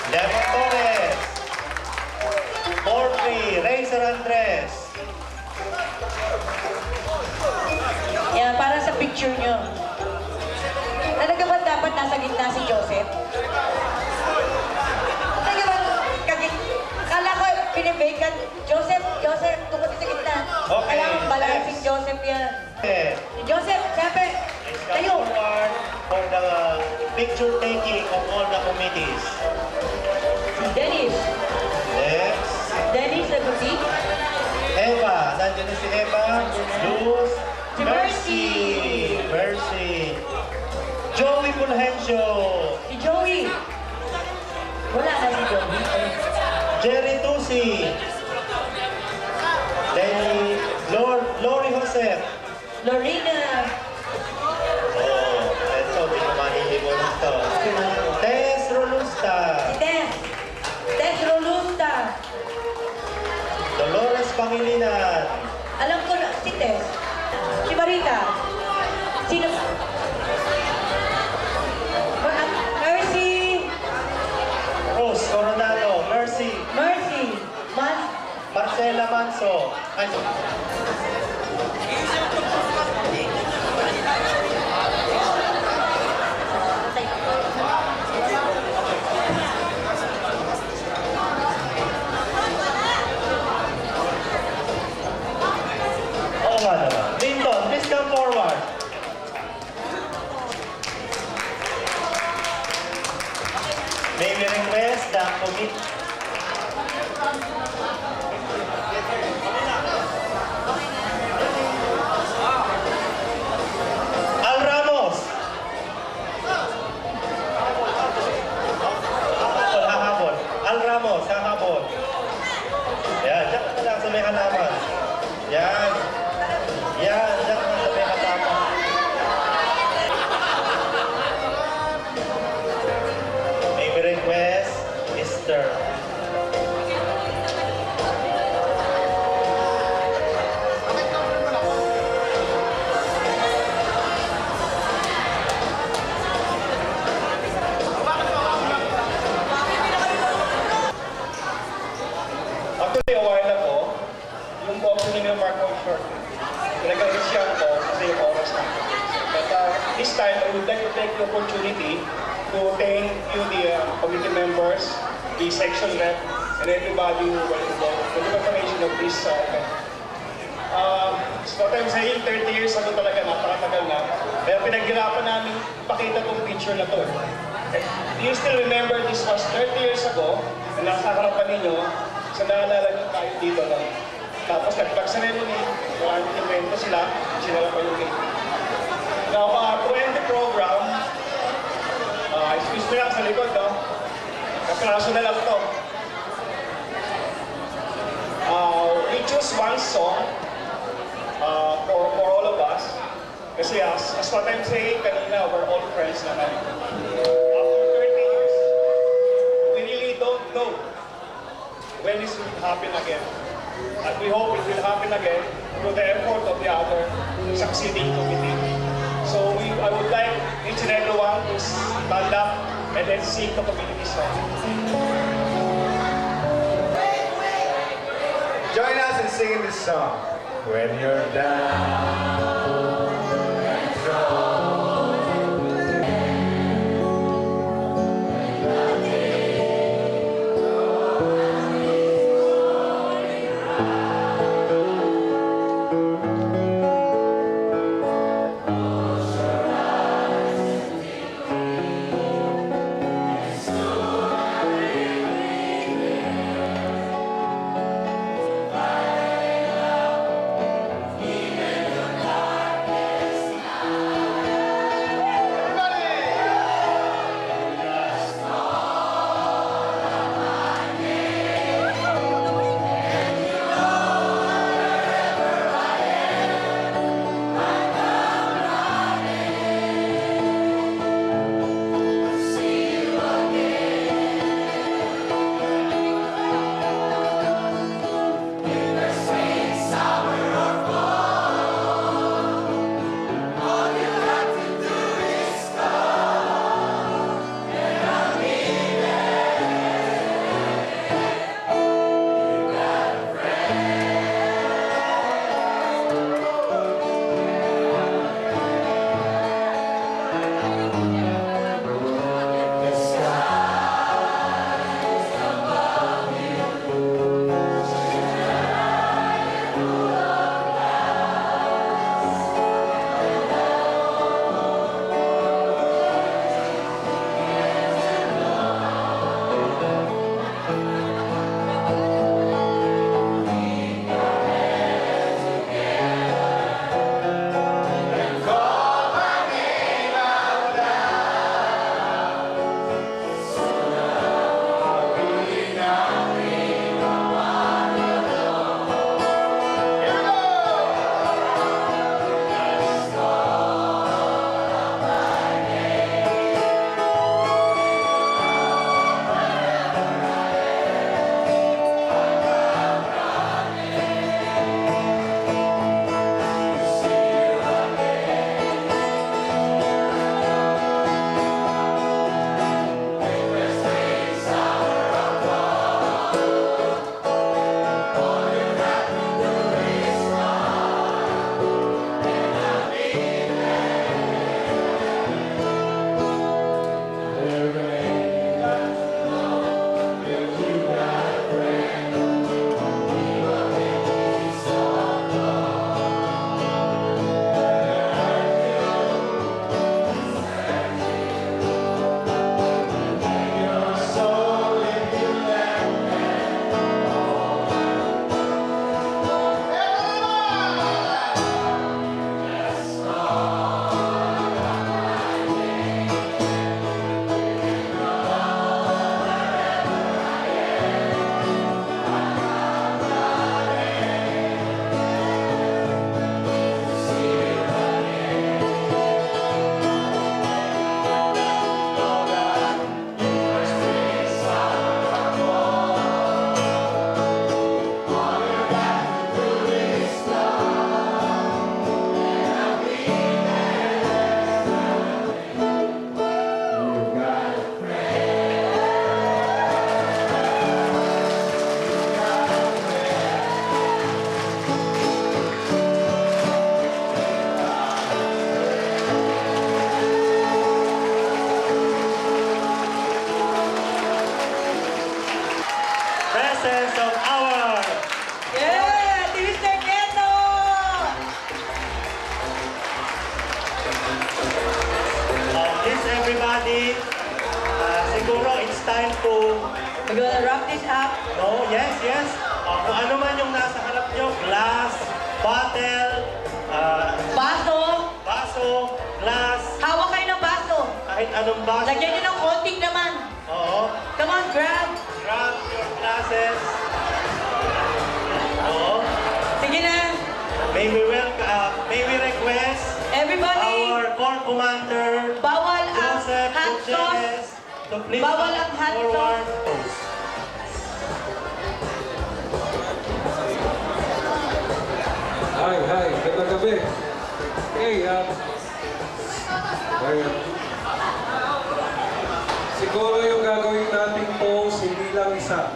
Lemon Torres. Morphy, Razor Andres. Yan, para sa picture nyo. Talaga ba dapat nasa gitna si Joseph? Talaga ba, kala ko pinibake Joseph, tungkol sa gitna. Okay, Kailangan balancing next. Joseph yan. Okay. Si Joseph, siyempre, Let's come tayo. forward for the picture taking of all the committees. Si Dennis. Next. Dennis Nagusi. Eva. Nandiyan na si Eva. Luz. Si Mercy. Mercy. Joey Fulgencio. Si Joey. Wala na si Joey. Jerry Tusi. Lenny. Lori Joseph. Lorena. Oh, ito. Di ko manilibon ito. Tess Rolusta. Si Tess. Tess Rolusta. Dolores Pangilinan. Alam ko na, si Tess. Si Marita. Sino? Mercy. Rose Coronado. Mercy. Mercy. Marcela Manso. Ay, oo nga naman. Linton, please come forward. May we request the committee. Al Ramos. Hahabol. Al Ramos, hahabol. Yan, dyan ka lang sa may halaman. Yan. Yan, dyan ka sa may halaman. May we request, Mr. Actually, a while ago, yung box nila yung mark out short. Pinag-agisyan ko kasi yung oras na. But this time, I would like to take the opportunity to thank you, the committee members, the section rep, and everybody who were involved with the preparation of this event. So what I'm saying, 30 years ago talaga, napakatagal na. Kaya pinaghirapan namin pakita tong picture na to. Do you still remember this was 30 years ago, na nasa harapan ninyo, so naalala nyo tayo dito lang. Tapos nag-ceremony, maraming invento sila pa yung cake. Now, to end the program, excuse me lang sa likod, no? Kapraso na lang to. We choose one song for all of us. Kasi as what I'm saying kanina, we're all friends naman. After 30 years, we really don't know when this will happen again. And we hope it will happen again through the effort of the other succeeding committee. So I would like each and everyone to stand up and then sing the community song. Join us in singing this song. When you're down and Princess of Our. Yeah! Mr. Neto! Please everybody, siguro it's time to, We're gonna wrap this up. no, yes. Kung ano man yung nasa harap nyo, glass, bottle, Baso. baso, glass, Hawak kayo ng baso. kahit anong baso. Lagyan nyo ng konting naman. Oo. Come on, grab. Grab your glasses. Oo. Sige na. May we request Everybody, our Corps Commander, bawal ang Joseph hand sauce. Gutierrez, to please Bawal come ang hand forward. Hi, gandang gabi. Hey, ayun. Siguro yung gagawin nating toast, hindi lang isa.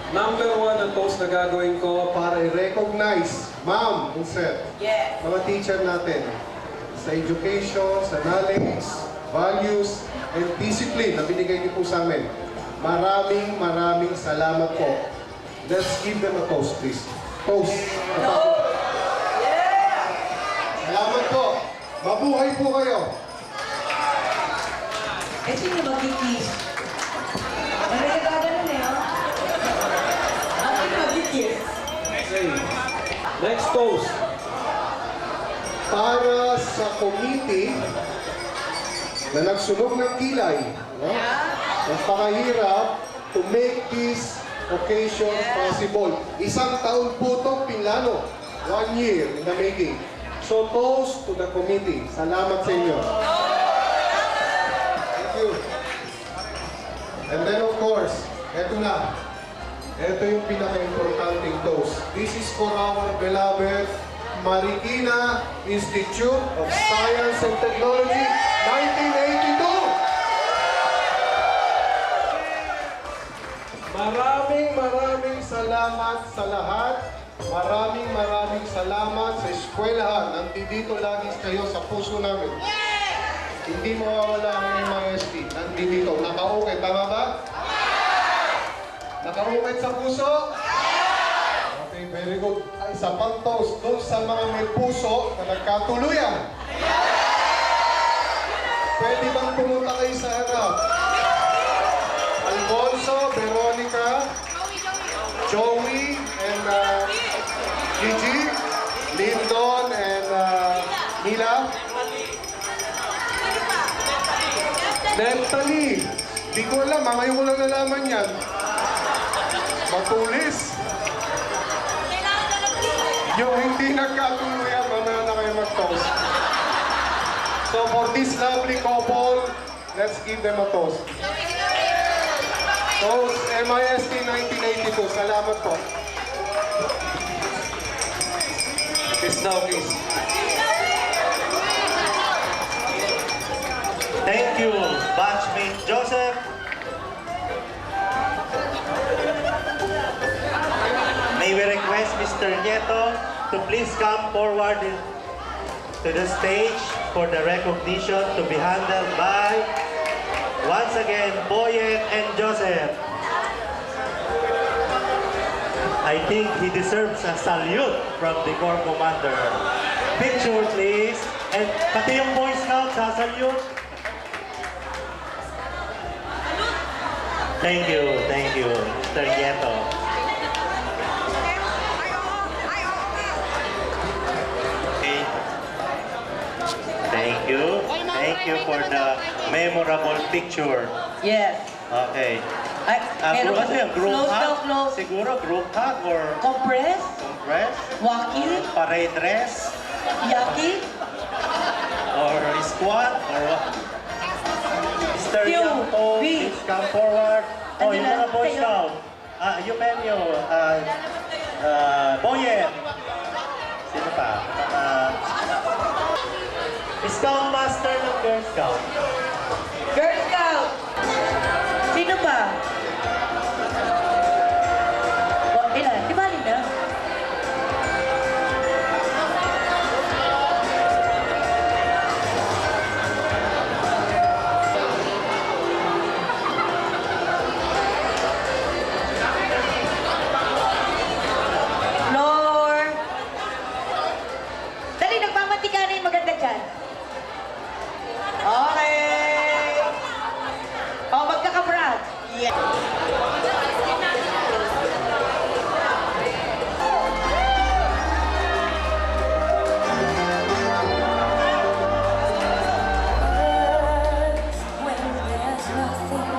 Number 1 ang toast na gagawin ko para i-recognize, ma'am and sir, Yeah. mga teacher natin sa education, sa knowledge, values, and discipline na binigay niyo po sa amin. Maraming salamat po. Let's give them a toast, please. Toast. Salamat po. Mabuhay po kayo. Eh, sino magkikis? Ano yung gaganon eh, oh? Ang sino magkikis? Okay. Next toast. Para sa committee na nagsunog ng kilay, no? Napakahirap to make this occasion possible. Isang taon po itong pinlano. 1 year in the making. So, toast to the committee. Salamat sa inyo. Thank you. And then, of course, eto na. Ito yung pinaka-importanting toast. This is for our beloved Marikina Institute of Science and Technology, 1982! Maraming salamat sa lahat. Maraming salamat sa eskwelahan. Nandito lagi kayo sa puso namin. Hindi mawawala ang MIST. Nandito. Nakaukit. Tama ba? Nakaukit sa puso? Okay, very good. Ay, isa pang toast doon sa mga may puso na nagkatuluyan. Pwede bang pumunta kayo sa harap? Alfonso, Veronica, Joey, and Gigi, Lyndon, and Mila. Natalie. Di ko alam, mamaya ko lang nalaman yan. Matulis. Yung hindi nagkatuluyan, mamaya na kayo mag-toast. So for this lovely couple, let's give them a toast. Toast MIST 1982. Salamat po. Peace now, please. Thank you, batchmate Joseph. May we request Mr. Nieto to please come forward to the stage for the recognition to be handled by, once again, Boyet and Joseph. I think he deserves a salute from the Corps Commander. Picture, please. And pati yung Boy Scout, sasalute. Thank you, Mr. Nieto. Okay. Thank you for the memorable picture. Yes. Okay. Ay, meron Ano yan? Group close daw, hug? close. Siguro group hug or Compress, compress? walkie, Parade dress? yaki, Or squat? Or what? Mr. Q, Yampo, V. please come forward. Oh, yung mga Boy Sa'yo. Scout. Yung menu. Boyet. Sino pa? Scout Master ng Girl Scout. Girl Scout. Sino pa? O, ilan? Di ba na? When there's nothing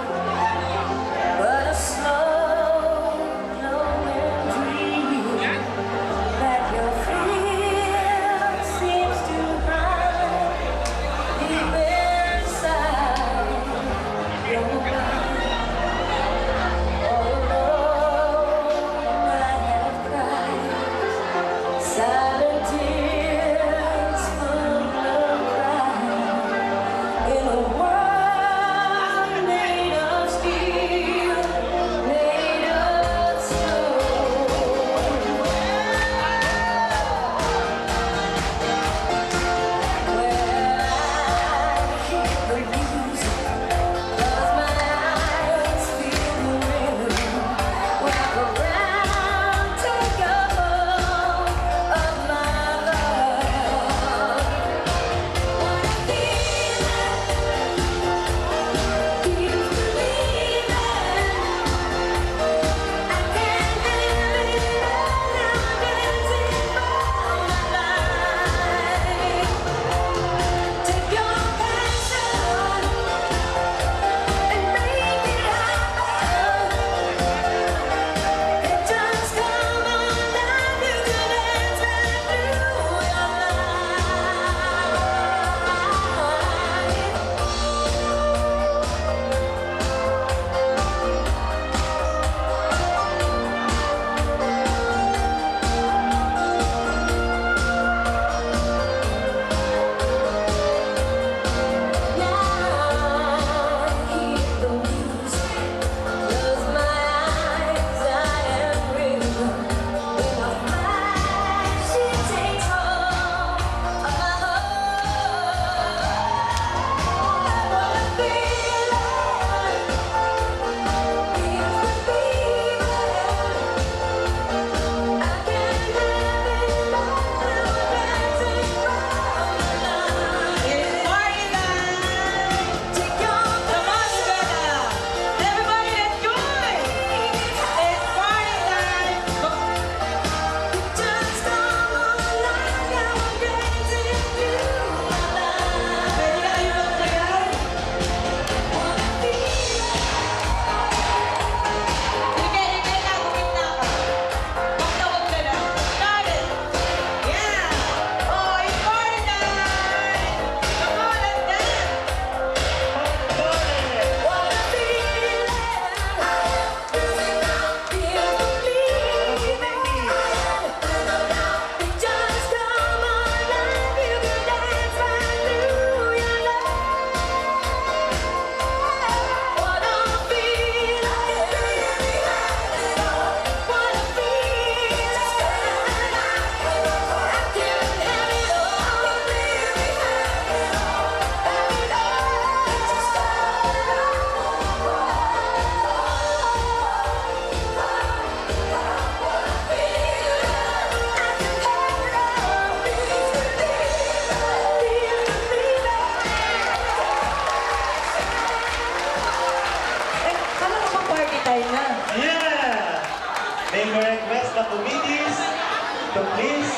but a slow glowing dream that your fear seems to hide deep inside your mind. All alone I have cried silent tears full of pride in a world made of steel, made of stone. Where I hear the music, close my eyes, feel the rhythm, wrap around, take a hold of my love. What I feel, keeps believing. I can't live it now, dancing for my life. Take your passion and make it happen. It just come alive, you can dance right through your life. Now hear the music, close my eyes, I am rhythm. When I flash, it takes hold of my heart. I wanna feel it, feels the feeling. I can't live it now, dancing for my life. It's party time! Take your Come on together! Everybody, let's join! It's party time! just come alive, now I'm dancing through my life. Pwede kayo magtagal? Wanna feel Sige, sige na, gumit na ka. Wag ka na. Start it! Yeah! Oh, it's party time! Come on, let's dance! wanna feel it. Feel the feeling. It just come alive, you can dance right through your life. Wanna feel it. Wanna feel it. I can have it all. Eh, kala ko bang party time na? Yeah! May we request the committees to please